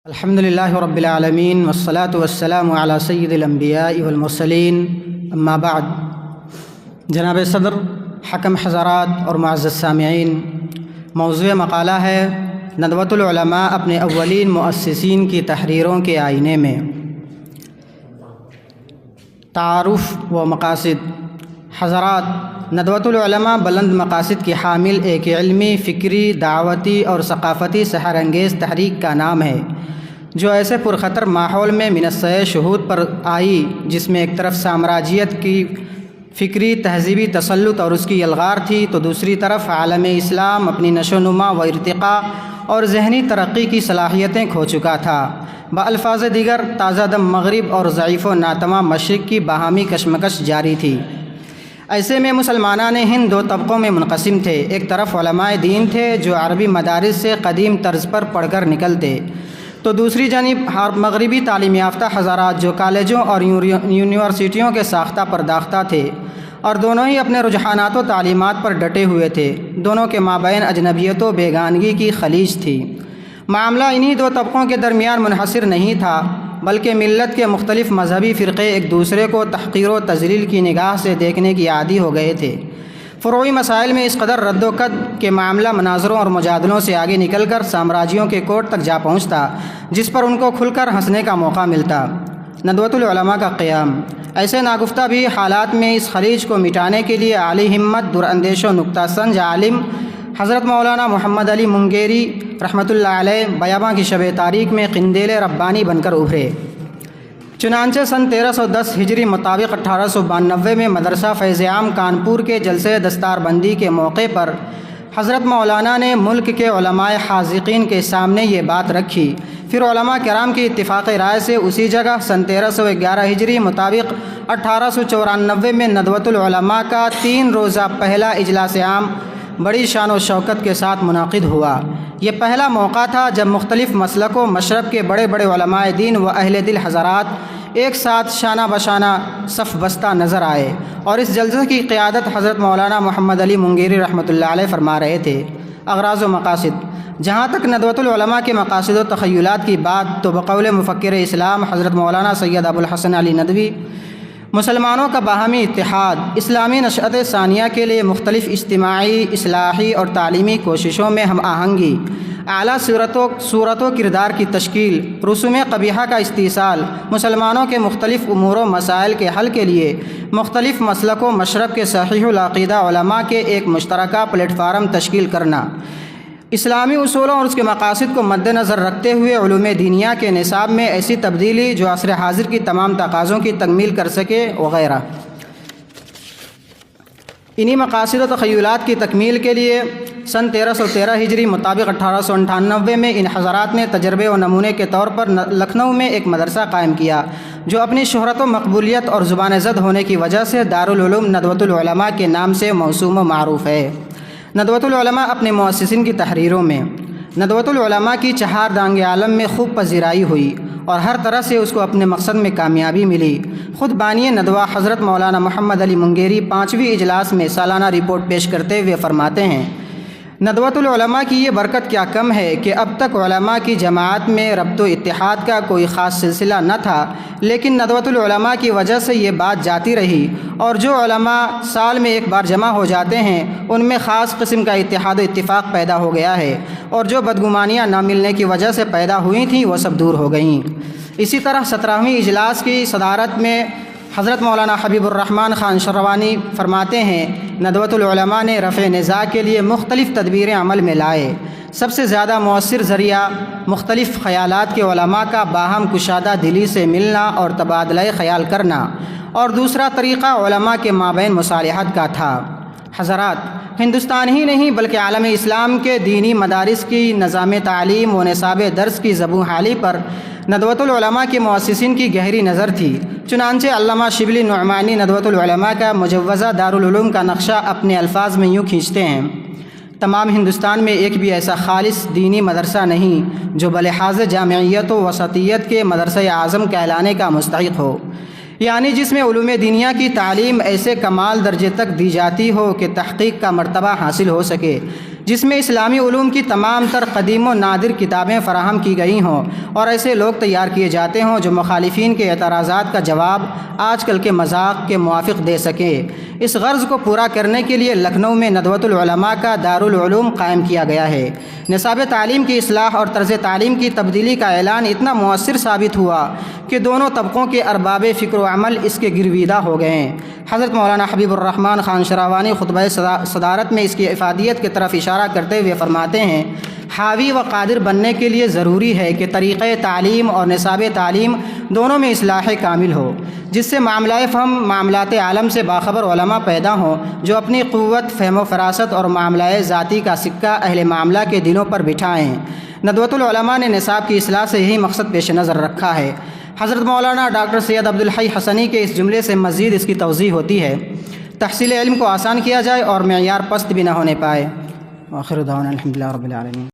الحمدللہ رب العالمین والصلاة والسلام علی سید الانبیاء والمرسلین اما بعد۔ جناب صدر، حکم حضرات اور معزز سامعین، موضوع مقالہ ہے ندوۃ العلماء اپنے اولین مؤسسین کی تحریروں کے آئینے میں۔ تعارف و مقاصد۔ حضرات، ندوۃ العلماء بلند مقاصد کی حامل ایک علمی، فکری، دعوتی اور ثقافتی سحر انگیز تحریک کا نام ہے جو ایسے پرخطر ماحول میں منصۂ شہود پر آئی جس میں ایک طرف سامراجیت کی فکری تہذیبی تسلط اور اس کی الغار تھی، تو دوسری طرف عالم اسلام اپنی نشو و نما و ارتقاء اور ذہنی ترقی کی صلاحیتیں کھو چکا تھا۔ بالفاظ دیگر، تازہ دم مغرب اور ضعیف و ناتواں مشرق کی باہمی کشمکش جاری تھی۔ ایسے میں مسلمانان ہند دو طبقوں میں منقسم تھے۔ ایک طرف علماء دین تھے جو عربی مدارس سے قدیم طرز پر پڑھ کر نکلتے، تو دوسری جانب مغربی تعلیم یافتہ حضرات جو کالجوں اور یونیورسٹیوں کے ساختہ پرداختہ تھے، اور دونوں ہی اپنے رجحانات و تعلیمات پر ڈٹے ہوئے تھے۔ دونوں کے مابین اجنبیت و بیگانگی کی خلیج تھی۔ معاملہ انہی دو طبقوں کے درمیان منحصر نہیں تھا، بلکہ ملت کے مختلف مذہبی فرقے ایک دوسرے کو تحقیر و تذلیل کی نگاہ سے دیکھنے کی عادی ہو گئے تھے۔ فروعی مسائل میں اس قدر رد و قد کے معاملہ مناظروں اور مجادلوں سے آگے نکل کر سامراجیوں کے کوٹ تک جا پہنچتا، جس پر ان کو کھل کر ہنسنے کا موقع ملتا۔ ندوۃ العلماء کا قیام۔ ایسے ناگفتہ بھی حالات میں اس خلیج کو مٹانے کے لیے عالی ہمت، دراندیش و نکتہ سنج عالم حضرت مولانا محمد علی منگیری رحمۃ اللہ علیہ بیاباں کی شب تاریک میں قندیل ربانی بن کر ابھرے۔ چنانچہ سن 1310 ہجری مطابق 1892 میں مدرسہ فیض عام کانپور کے جلسے دستار بندی کے موقع پر حضرت مولانا نے ملک کے علماء حاذقین کے سامنے یہ بات رکھی۔ پھر علماء کرام کی اتفاق رائے سے اسی جگہ سن 1311 ہجری مطابق 1894 میں ندوۃ العلماء کا 3 روزہ پہلا اجلاس عام بڑی شان و شوکت کے ساتھ منعقد ہوا۔ یہ پہلا موقع تھا جب مختلف مسلک و مشرب کے بڑے بڑے علماء دین و اہل دل حضرات ایک ساتھ شانہ بشانہ صف بستہ نظر آئے، اور اس جلسے کی قیادت حضرت مولانا محمد علی منگیری رحمۃ اللہ علیہ فرما رہے تھے۔ اغراض و مقاصد۔ جہاں تک ندوۃ العلماء کے مقاصد و تخیلات کی بات، تو بقول مفکر اسلام حضرت مولانا سید ابوالحسن علی ندوی، مسلمانوں کا باہمی اتحاد اسلامی نشأت ثانیہ کے لیے مختلف اجتماعی، اصلاحی اور تعلیمی کوششوں میں ہم آہنگی، اعلیٰ صورت و کردار کی تشکیل، رسوم قبیحہ کا استئصال، مسلمانوں کے مختلف امور و مسائل کے حل کے لیے مختلف مسلک و مشرب کے صحیح العقیدہ علماء کے ایک مشترکہ پلیٹ فارم تشکیل کرنا، اسلامی اصولوں اور اس کے مقاصد کو مد نظر رکھتے ہوئے علوم دینیہ کے نصاب میں ایسی تبدیلی جو عصر حاضر کی تمام تقاضوں کی تکمیل کر سکے وغیرہ۔ انہی مقاصد و تخیلات کی تکمیل کے لیے سن 1313 ہجری مطابق 1898 میں ان حضرات نے تجربے و نمونے کے طور پر لکھنؤ میں ایک مدرسہ قائم کیا جو اپنی شہرت و مقبولیت اور زبان زد ہونے کی وجہ سے دارالعلوم ندوۃ العلماء کے نام سے موسوم و معروف ہے۔ ندوۃ العلماء اپنے مؤسسین کی تحریروں میں۔ ندوۃ العلماء کی چہار دانگ عالم میں خوب پذیرائی ہوئی اور ہر طرح سے اس کو اپنے مقصد میں کامیابی ملی۔ خود بانی ندوہ حضرت مولانا محمد علی منگیری 5ویں اجلاس میں سالانہ رپورٹ پیش کرتے ہوئے فرماتے ہیں، ندوۃ العلماء کی یہ برکت کیا کم ہے کہ اب تک علماء کی جماعت میں ربط و اتحاد کا کوئی خاص سلسلہ نہ تھا، لیکن ندوۃ العلماء کی وجہ سے یہ بات جاتی رہی، اور جو علماء سال میں ایک بار جمع ہو جاتے ہیں ان میں خاص قسم کا اتحاد و اتفاق پیدا ہو گیا ہے، اور جو بدگمانیاں نہ ملنے کی وجہ سے پیدا ہوئی تھیں وہ سب دور ہو گئیں۔ اسی طرح 17ویں اجلاس کی صدارت میں حضرت مولانا حبیب الرحمن خان شروانی فرماتے ہیں، ندوۃ العلماء نے رفع نزاع کے لیے مختلف تدبیریں عمل میں لائے۔ سب سے زیادہ مؤثر ذریعہ مختلف خیالات کے علماء کا باہم کشادہ دلی سے ملنا اور تبادلہ خیال کرنا، اور دوسرا طریقہ علماء کے مابین مصالحت کا تھا۔ حضرات، ہندوستان ہی نہیں بلکہ عالم اسلام کے دینی مدارس کی نظام تعلیم و نصاب درس کی زبوں حالی پر ندوۃ العلماء کے مؤسسین کی گہری نظر تھی۔ چنانچہ علامہ شبلی نعمانی ندوۃ العلماء کا مجوزہ دارالعلوم کا نقشہ اپنے الفاظ میں یوں کھینچتے ہیں، تمام ہندوستان میں ایک بھی ایسا خالص دینی مدرسہ نہیں جو بلحاظ جامعیت و وسطیت کے مدرسہ اعظم کہلانے کا مستحق ہو، یعنی جس میں علوم دینیہ کی تعلیم ایسے کمال درجے تک دی جاتی ہو کہ تحقیق کا مرتبہ حاصل ہو سکے، جس میں اسلامی علوم کی تمام تر قدیم و نادر کتابیں فراہم کی گئی ہوں اور ایسے لوگ تیار کیے جاتے ہوں جو مخالفین کے اعتراضات کا جواب آج کل کے مذاق کے موافق دے سکیں۔ اس غرض کو پورا کرنے کے لیے لکھنؤ میں ندوۃ العلماء کا دارالعلوم قائم کیا گیا ہے۔ نصاب تعلیم کی اصلاح اور طرز تعلیم کی تبدیلی کا اعلان اتنا مؤثر ثابت ہوا کہ دونوں طبقوں کے ارباب فکر و عمل اس کے گرویدہ ہو گئے ہیں۔ حضرت مولانا حبیب الرحمن خان شراوانی خطبہ صدارت میں اس کی افادیت کی طرف اشارہ کرتے ہوئے فرماتے ہیں، حاوی و قادر بننے کے لیے ضروری ہے کہ طریقہ تعلیم اور نصاب تعلیم دونوں میں اصلاح کامل ہو، جس سے معاملہ فہم معاملات عالم سے باخبر علماء پیدا ہوں جو اپنی قوت، فہم و فراست اور معاملہ ذاتی کا سکہ اہل معاملہ کے دلوں پر بٹھائیں۔ ندوۃ العلماء نے نصاب کی اصلاح سے یہی مقصد پیش نظر رکھا ہے۔ حضرت مولانا ڈاکٹر سید عبدالحی حسنی کے اس جملے سے مزید اس کی توضیح ہوتی ہے، تحصیل علم کو آسان کیا جائے اور معیار پست بھی نہ ہونے پائے۔ وآخر دعوانا الحمدللہ رب العالمین۔